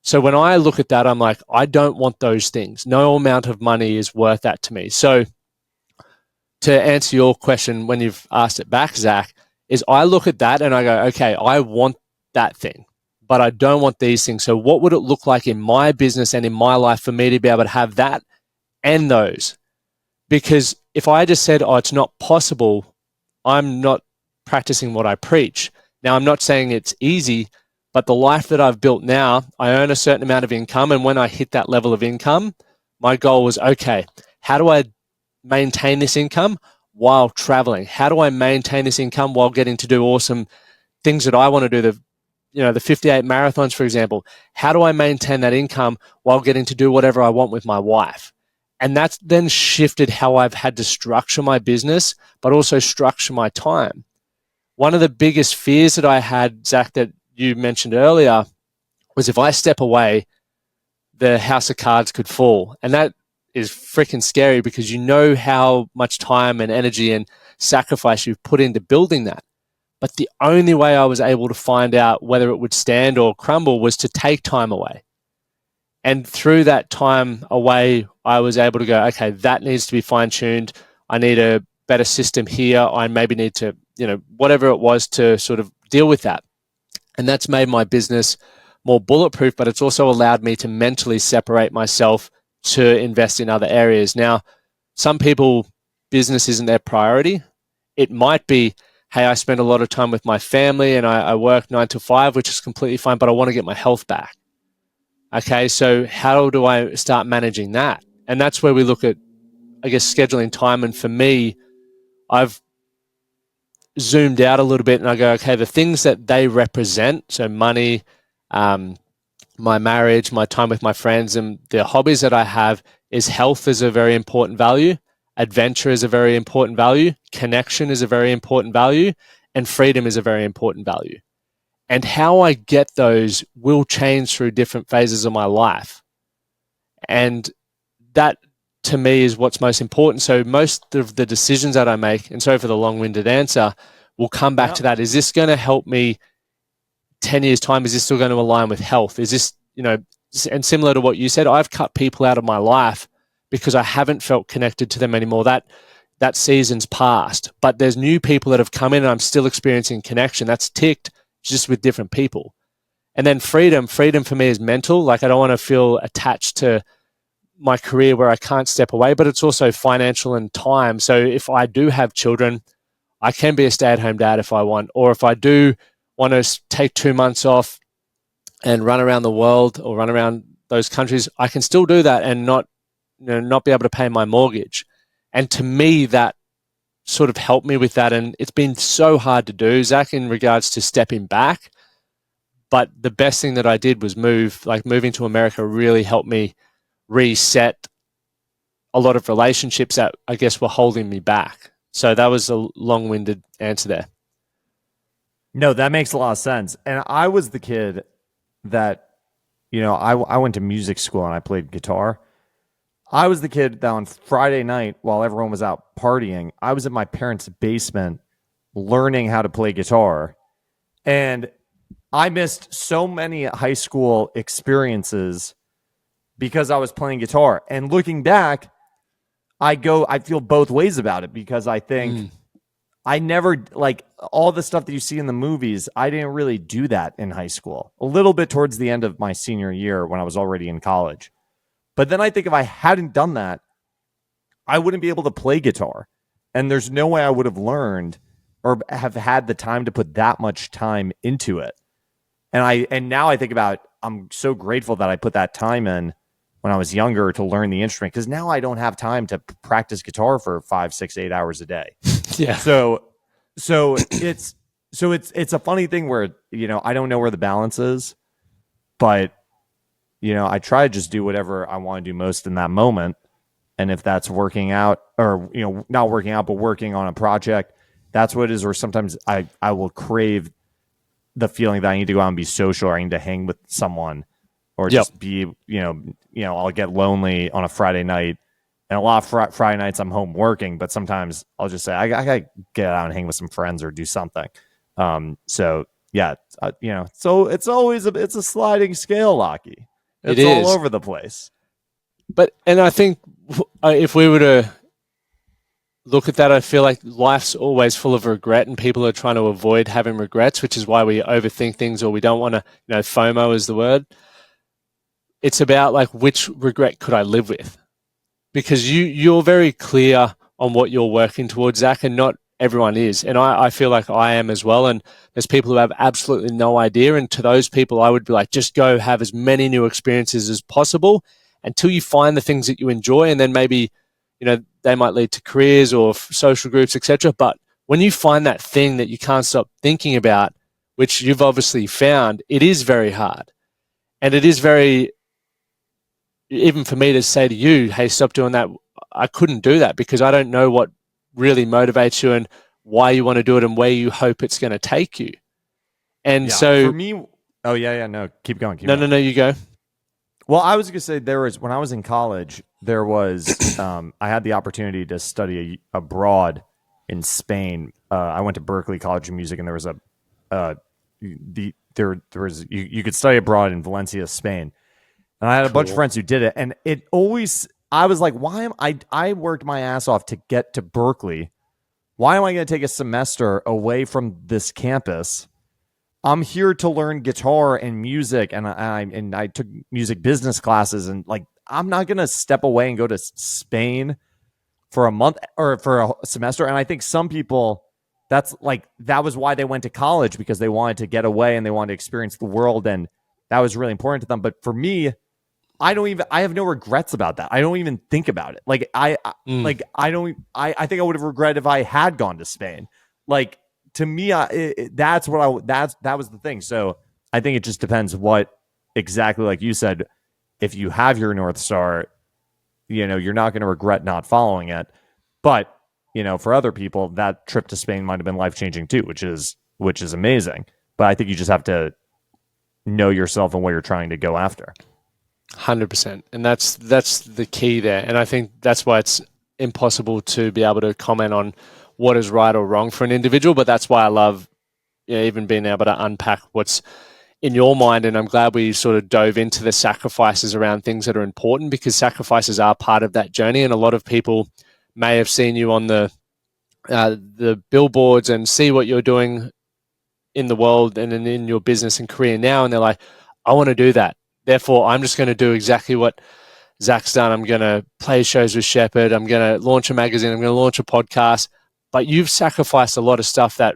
So when I look at that, I'm like, I don't want those things. No amount of money is worth that to me. So to answer your question when you've asked it back, Zach, is I look at that and I go, okay, I want that thing, but I don't want these things. So what would it look like in my business and in my life for me to be able to have that and those? Because if I just said, oh, it's not possible, I'm not practicing what I preach. Now, I'm not saying it's easy, but the life that I've built now, I earn a certain amount of income. And when I hit that level of income, my goal was, okay, how do I maintain this income while traveling? How do I maintain this income while getting to do awesome things that I want to do? The 58 marathons, for example. How do I maintain that income while getting to do whatever I want with my wife? And that's then shifted how I've had to structure my business, but also structure my time. One of the biggest fears that I had, Zach, that you mentioned earlier, was if I step away, the house of cards could fall. And that is freaking scary, because you know how much time and energy and sacrifice you've put into building that. But the only way I was able to find out whether it would stand or crumble was to take time away. And through that time away, I was able to go, okay, that needs to be fine-tuned. I need a better system here. I maybe need to, whatever it was, to sort of deal with that. And that's made my business more bulletproof, but it's also allowed me to mentally separate myself to invest in other areas. Now, some people, business isn't their priority. It might be, hey, I spend a lot of time with my family and I work 9 to 5, which is completely fine, but I want to get my health back. Okay, so how do I start managing that? And that's where we look at, I guess, scheduling time. And for me, I've zoomed out a little bit and I go, okay, the things that they represent, so money, my marriage, my time with my friends, and the hobbies that I have, is health is a very important value. Adventure is a very important value. Connection is a very important value. And freedom is a very important value. And how I get those will change through different phases of my life. And that, to me, is what's most important. So most of the decisions that I make, and sorry for the long-winded answer, will come back to that. Is this going to help me 10 years' time? Is this still going to align with health? Is this, and similar to what you said, I've cut people out of my life because I haven't felt connected to them anymore. That season's past. But there's new people that have come in and I'm still experiencing connection. That's ticked, just with different people. And then freedom for me is mental. Like, I don't want to feel attached to my career where I can't step away, but it's also financial and time. So if I do have children, I can be a stay-at-home dad if I want, or if I do want to take 2 months off and run around the world or run around those countries, I can still do that and not be able to pay my mortgage. And to me, that sort of helped me with that. And it's been so hard to do, Zach, in regards to stepping back. But the best thing that I did was moving to America really helped me reset a lot of relationships that I guess were holding me back. So that was a long-winded answer there. No, that makes a lot of sense. And I was the kid that, I went to music school and I played guitar. I was the kid that on Friday night, while everyone was out partying, I was in my parents' basement learning how to play guitar. And I missed so many high school experiences because I was playing guitar. And looking back, I feel both ways about it, because I think I never, like, all the stuff that you see in the movies, I didn't really do that in high school. A little bit towards the end of my senior year when I was already in college. But then I think if I hadn't done that, I wouldn't be able to play guitar. And there's no way I would have learned or have had the time to put that much time into it. And now I think about, I'm so grateful that I put that time in when I was younger to learn the instrument, because now I don't have time to practice guitar for 5, 6, 8 hours a day. Yeah. So it's a funny thing where, I don't know where the balance is, but I try to just do whatever I want to do most in that moment. And if that's working out, or, not working out, but working on a project, that's what it is. Or sometimes I will crave the feeling that I need to go out and be social, or I need to hang with someone, or Yep. just be, I'll get lonely on a Friday night. And a lot of Friday nights I'm home working, but sometimes I'll just say, I got to get out and hang with some friends or do something. So yeah, so it's always it's a sliding scale, Lockie. It's all over the place. And I think if we were to look at that, I feel like life's always full of regret, and people are trying to avoid having regrets, which is why we overthink things, or we don't want to, FOMO is the word. It's about like, which regret could I live with? Because you're very clear on what you're working towards, Zach, and not everyone is. And I feel like I am as well. And there's people who have absolutely no idea. And to those people, I would be like, just go have as many new experiences as possible until you find the things that you enjoy. And then maybe, they might lead to careers or social groups, etc. But when you find that thing that you can't stop thinking about, which you've obviously found, it is very hard. And it is very, even for me to say to you, hey, stop doing that, I couldn't do that because I don't know what really motivates you and why you want to do it and where you hope it's going to take you. And so for me, no, keep going. No, you go. Well, I was going to say when I was in college, there was, I had the opportunity to study abroad in Spain. I went to Berkeley College of Music, and there was you could study abroad in Valencia, Spain. And I had a bunch of friends who did it. And I was like, I worked my ass off to get to Berkeley. Why am I going to take a semester away from this campus? I'm here to learn guitar and music. And I took music business classes, and like, I'm not going to step away and go to Spain for a month or for a semester. And I think some people, that was why they went to college, because they wanted to get away and they wanted to experience the world. And that was really important to them. But for me, I have no regrets about that. I don't even think about it. Like I think I would have regretted if I had gone to Spain. Like, to me, that was the thing. So I think it just depends what exactly, like you said, if you have your North Star, you're not going to regret not following it. But, for other people, that trip to Spain might have been life-changing too, which is amazing. But I think you just have to know yourself and what you're trying to go after. 100%. And that's the key there. And I think that's why it's impossible to be able to comment on what is right or wrong for an individual. But that's why I love even being able to unpack what's in your mind. And I'm glad we sort of dove into the sacrifices around things that are important, because sacrifices are part of that journey. And a lot of people may have seen you on the billboards and see what you're doing in the world and in your business and career now. And they're like, I want to do that. Therefore, I'm just going to do exactly what Zach's done. I'm going to play shows with Sheppard. I'm going to launch a magazine. I'm going to launch a podcast. But you've sacrificed a lot of stuff that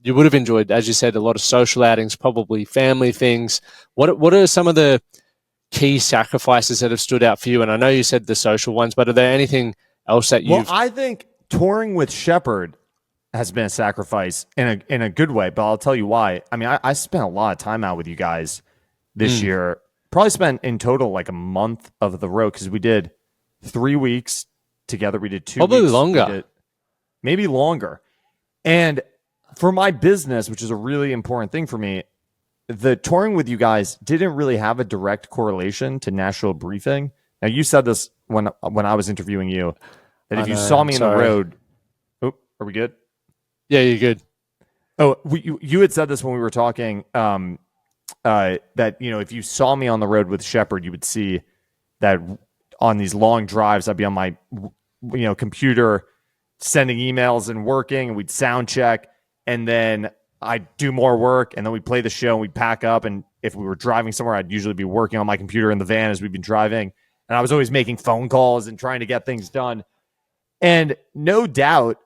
you would have enjoyed. As you said, a lot of social outings, probably family things. What are some of the key sacrifices that have stood out for you? And I know you said the social ones, but are there anything else that you've... Well, I think touring with Sheppard has been a sacrifice in a good way, but I'll tell you why. I mean, I spent a lot of time out with you guys this year. Probably spent in total like a month of the road, because we did 3 weeks together. We did 2 weeks. Probably longer. Maybe longer. And for my business, which is a really important thing for me, the touring with you guys didn't really have a direct correlation to Nashville Briefing. Now, you said this when I was interviewing you, that if you saw me in the road... Oh, are we good? Yeah, you're good. Oh, you had said this when we were talking... that, if you saw me on the road with Sheppard, you would see that on these long drives, I'd be on my, computer sending emails and working, and we'd sound check, and then I'd do more work, and then we'd play the show, and we'd pack up, and if we were driving somewhere, I'd usually be working on my computer in the van as we've been driving, and I was always making phone calls and trying to get things done. And no doubt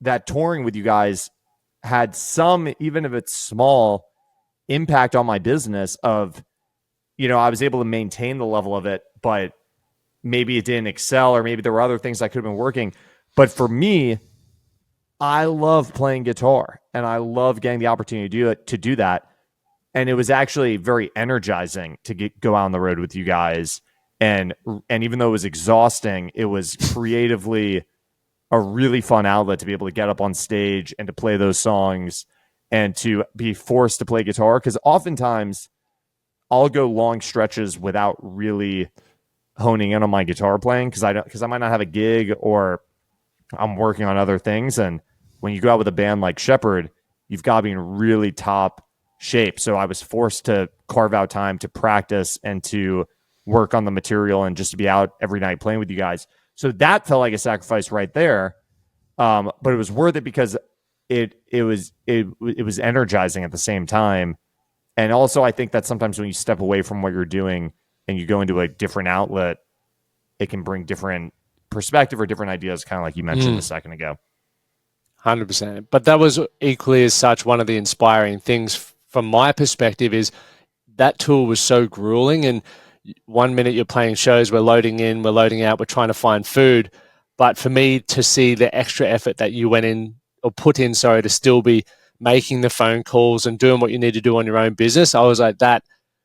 that touring with you guys had some, even if it's small, impact on my business of, I was able to maintain the level of it, but maybe it didn't excel, or maybe there were other things I could have been working. But for me, I love playing guitar, and I love getting the opportunity to do that. And it was actually very energizing to go out on the road with you guys. And even though it was exhausting, it was creatively a really fun outlet to be able to get up on stage and to play those songs and to be forced to play guitar. Because oftentimes I'll go long stretches without really honing in on my guitar playing because I might not have a gig or I'm working on other things. And when you go out with a band like Sheppard, you've got to be in really top shape. So I was forced to carve out time to practice and to work on the material and just to be out every night playing with you guys. So that felt like a sacrifice right there. But it was worth it because it was energizing at the same time. And also I think that sometimes when you step away from what you're doing and you go into a different outlet, it can bring different perspective or different ideas, kind of like you mentioned a second ago. 100%. But that was equally as such one of the inspiring things from my perspective is that tour was so grueling. And 1 minute you're playing shows, we're loading in, we're loading out, we're trying to find food. But for me to see the extra effort that you went in or put in, to still be making the phone calls and doing what you need to do on your own business, I was like, that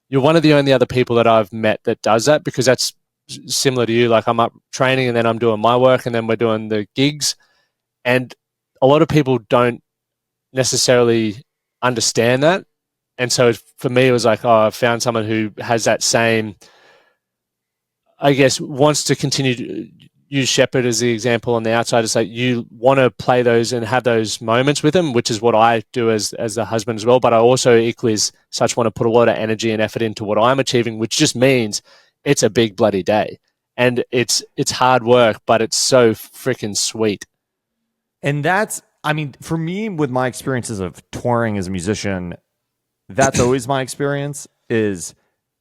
you're one of the only other people that I've met that does that, because that's similar to you. Like, I'm up training and then I'm doing my work and then we're doing the gigs. And a lot of people don't necessarily understand that. And so for me, it was like, oh, I found someone who has that same, I guess, wants to continue to use Sheppard as the example on the outside. It's like you want to play those and have those moments with them, which is what I do as the husband as well. But I also equally as such want to put a lot of energy and effort into what I'm achieving, which just means it's a big bloody day. And it's hard work, but it's so freaking sweet. And that's, I mean, for me, with my experiences of touring as a musician, that's always my experience is,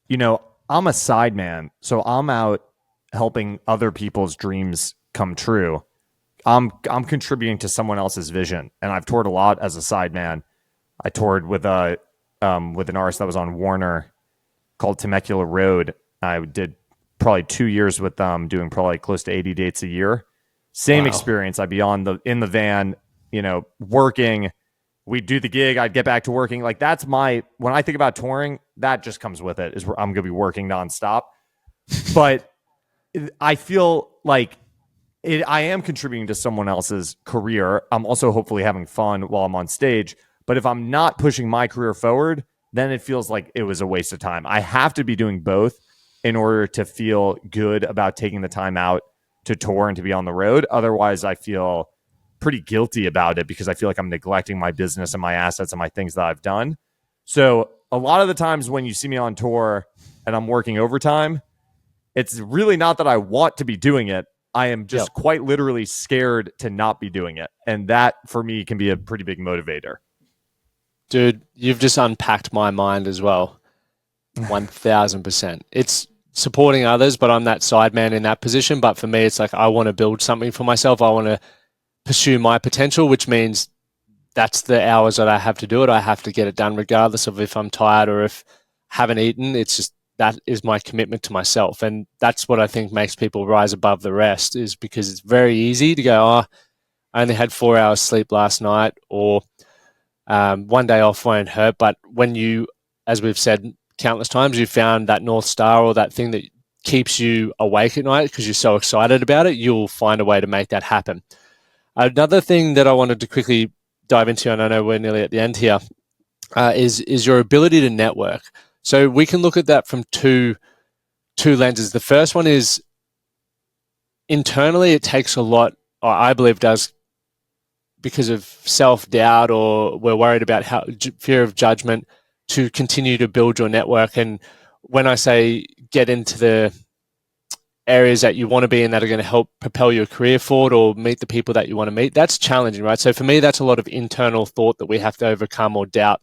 I'm a sideman. So I'm out helping other people's dreams come true. I'm contributing to someone else's vision. And I've toured a lot as a sideman. I toured with an artist that was on Warner called Temecula Road. I did probably 2 years with them, doing probably close to 80 dates a year. Same experience. I'd be in the van, working. We'd do the gig. I'd get back to working. Like, that's when I think about touring, that just comes with it, is where I'm going to be working nonstop. But I feel like I am contributing to someone else's career. I'm also hopefully having fun while I'm on stage. But if I'm not pushing my career forward, then it feels like it was a waste of time. I have to be doing both in order to feel good about taking the time out to tour and to be on the road. Otherwise, I feel pretty guilty about it because I feel like I'm neglecting my business and my assets and my things that I've done. So a lot of the times when you see me on tour and I'm working overtime, it's really not that I want to be doing it. I am just quite literally scared to not be doing it. And that, for me, can be a pretty big motivator. Dude, you've just unpacked my mind as well. 1,000%. It's supporting others, but I'm that sideman in that position. But for me, it's like I want to build something for myself. I want to pursue my potential, which means that's the hours that I have to do it. I have to get it done regardless of if I'm tired or if I haven't eaten. It's just, that is my commitment to myself. And that's what I think makes people rise above the rest, is because it's very easy to go, oh, I only had 4 hours sleep last night, or one day off won't hurt. But when you, as we've said countless times, you found that North Star or that thing that keeps you awake at night because you're so excited about it, you'll find a way to make that happen. Another thing that I wanted to quickly dive into, and I know we're nearly at the end here, is your ability to network. So we can look at that from two lenses. The first one is internally, it takes a lot, or I believe does, because of self-doubt, or we're worried about fear of judgment, to continue to build your network. And when I say get into the areas that you want to be in that are going to help propel your career forward or meet the people that you want to meet, that's challenging, right? So for me, that's a lot of internal thought that we have to overcome, or doubt.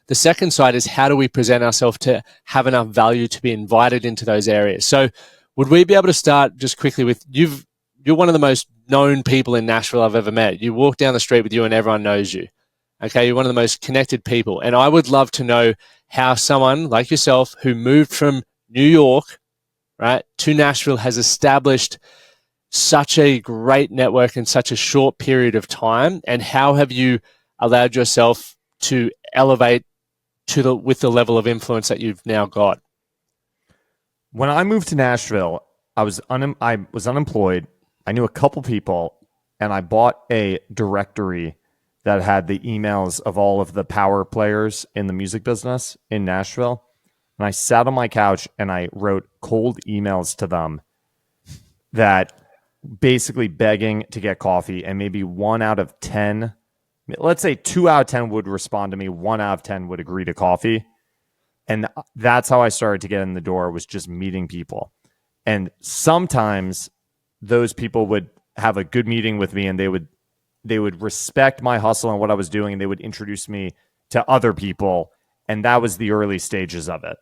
The second side is, how do we present ourselves to have enough value to be invited into those areas? So would we be able to start just quickly with, you're one of the most known people in Nashville I've ever met. You walk down the street with you and everyone knows you. Okay, you're one of the most connected people. And I would love to know how someone like yourself who moved from New York, right, to Nashville has established such a great network in such a short period of time. And how have you allowed yourself to elevate with the level of influence that you've now got? When I moved to Nashville, I was unemployed. I knew a couple people, and I bought a directory that had the emails of all of the power players in the music business in Nashville. and I sat on my couch and I wrote cold emails to them that basically begging to get coffee, and maybe 1 out of 10, let's say 2 out of 10 would respond to me, 1 out of 10 would agree to coffee. And that's how I started to get in the door, was just meeting people. And sometimes those people would have a good meeting with me, and they would respect my hustle and what I was doing, and they would introduce me to other people. And that was the early stages of it.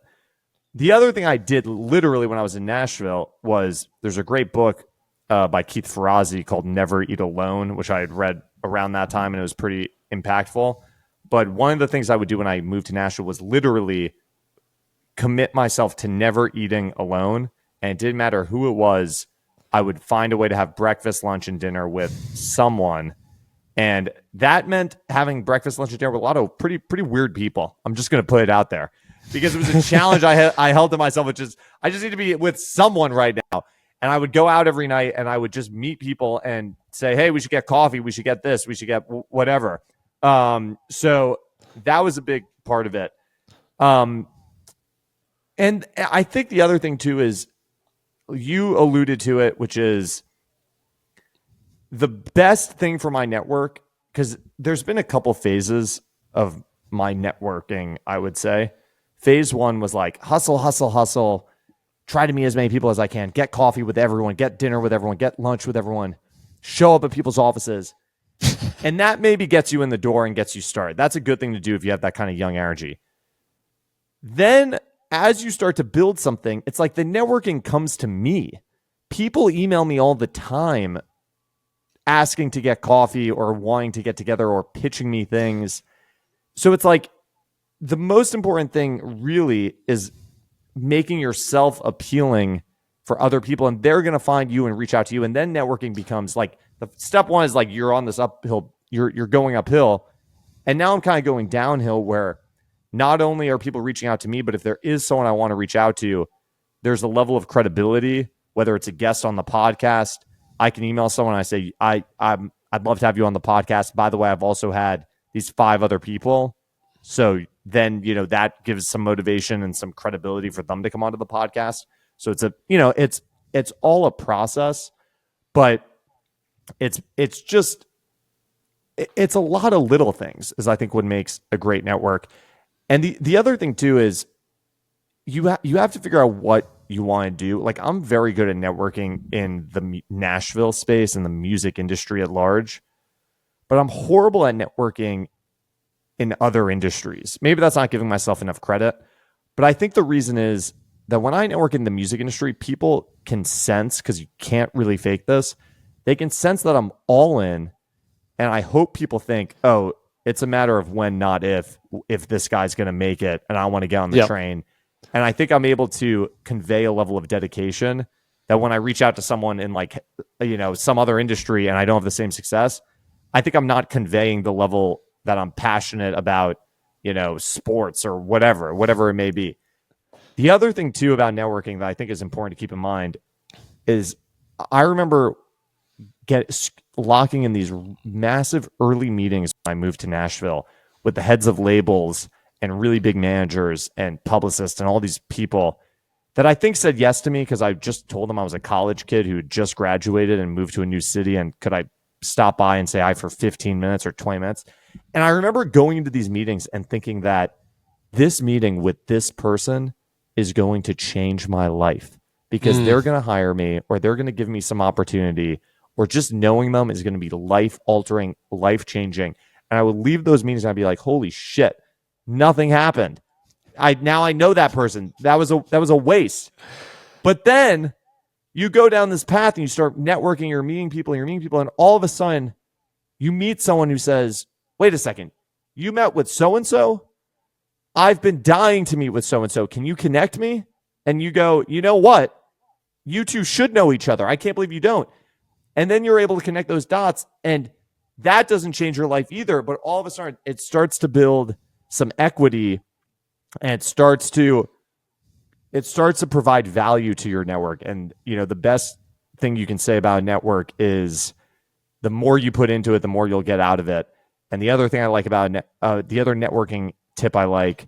The other thing I did literally when I was in Nashville was, there's a great book by Keith Ferrazzi called Never Eat Alone, which I had read around that time, and it was pretty impactful. But one of the things I would do when I moved to Nashville was literally commit myself to never eating alone. And it didn't matter who it was. I would find a way to have breakfast, lunch, and dinner with someone. And that meant having breakfast, lunch, and dinner with a lot of pretty weird people. I'm just going to put it out there, because it was a challenge I held to myself, which is, I just need to be with someone right now. And I would go out every night and I would just meet people and say, hey, we should get coffee. We should get this. We should get whatever. So that was a big part of it. And I think the other thing too is, you alluded to it, which is the best thing for my network, because there's been a couple phases of my networking, I would say. Phase 1 was like hustle, hustle, hustle. Try to meet as many people as I can. Get coffee with everyone. Get dinner with everyone. Get lunch with everyone. Show up at people's offices. And that maybe gets you in the door and gets you started. That's a good thing to do if you have that kind of young energy. Then as you start to build something, it's like the networking comes to me. People email me all the time asking to get coffee or wanting to get together or pitching me things. So it's like the most important thing really is making yourself appealing for other people, and they're going to find you and reach out to you. And then networking becomes like, the step 1 is like, you're on this uphill, you're going uphill. And now I'm kind of going downhill, where not only are people reaching out to me, but if there is someone I want to reach out to, there's a level of credibility, whether it's a guest on the podcast. I can email someone and I say, I'd love to have you on the podcast. By the way, I've also had these 5 other people. So then, that gives some motivation and some credibility for them to come onto the podcast. So it's all a process, but it's a lot of little things, is I think what makes a great network. And the other thing too is you have to figure out what you want to do. Like, I'm very good at networking in the Nashville space and the music industry at large, but I'm horrible at networking in other industries. Maybe that's not giving myself enough credit, but I think the reason is that when I network in the music industry, people can sense, because you can't really fake this, they can sense that I'm all in. And I hope people think, oh, it's a matter of when, not if this guy's going to make it and I want to get on the train. And I think I'm able to convey a level of dedication that when I reach out to someone in some other industry and I don't have the same success, I think I'm not conveying the level that I'm passionate about, sports or whatever it may be. The other thing too about networking that I think is important to keep in mind is, I remember locking in these massive early meetings when I moved to Nashville with the heads of labels and really big managers and publicists and all these people that I think said yes to me because I just told them I was a college kid who had just graduated and moved to a new city, and could I stop by and say hi for 15 minutes or 20 minutes. And I remember going into these meetings and thinking that this meeting with this person is going to change my life, because they're going to hire me, or they're going to give me some opportunity, or just knowing them is going to be life altering, life changing. And I would leave those meetings and I'd be like, holy shit, nothing happened. I know that person. That was a waste. But then you go down this path and you start networking, you're meeting people, and all of a sudden you meet someone who says, wait a second, you met with so-and-so? I've been dying to meet with so-and-so. Can you connect me? And you go, you know what? You two should know each other. I can't believe you don't. And then you're able to connect those dots, and that doesn't change your life either. But all of a sudden it starts to build some equity, and it starts to provide value to your network. And, the best thing you can say about a network is the more you put into it, the more you'll get out of it. And the other thing I like about the other networking tip I like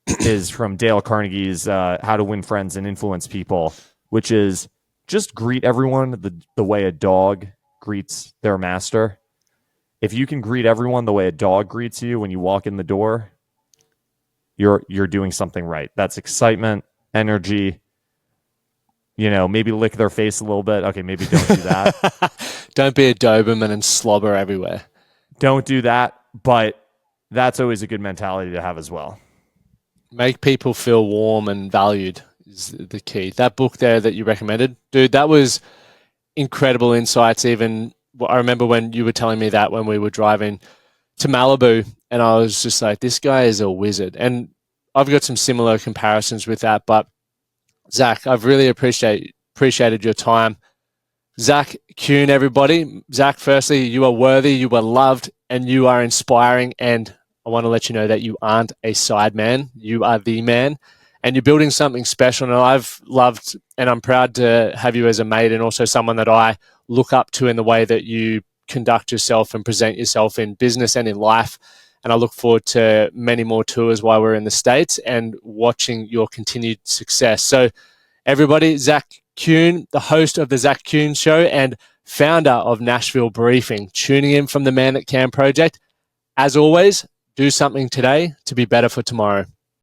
is from Dale Carnegie's How to Win Friends and Influence People, which is just greet everyone the way a dog greets their master. If you can greet everyone the way a dog greets you when you walk in the door, you're doing something right. That's excitement, energy. Maybe lick their face a little bit. Okay, maybe don't do that. Don't be a Doberman and slobber everywhere. Don't do that, but that's always a good mentality to have as well. Make people feel warm and valued is the key. That book there that you recommended, dude, that was incredible insights. Even I remember when you were telling me that when we were driving to Malibu, and I was just like, this guy is a wizard. And I've got some similar comparisons with that. But Zach, I've really appreciated your time. Zach Kuhn, everybody. Zach, firstly, you are worthy, you are loved, and you are inspiring. And I want to let you know that you aren't a side man. You are the man. And you're building something special. And I've loved and I'm proud to have you as a mate and also someone that I look up to in the way that you conduct yourself and present yourself in business and in life. And I look forward to many more tours while we're in the States and watching your continued success. So everybody, Zak Kuhn, the host of the Zach Kuhn Show and founder of Nashville Briefing, tuning in from the Man That Can project. As always, do something today to be better for tomorrow.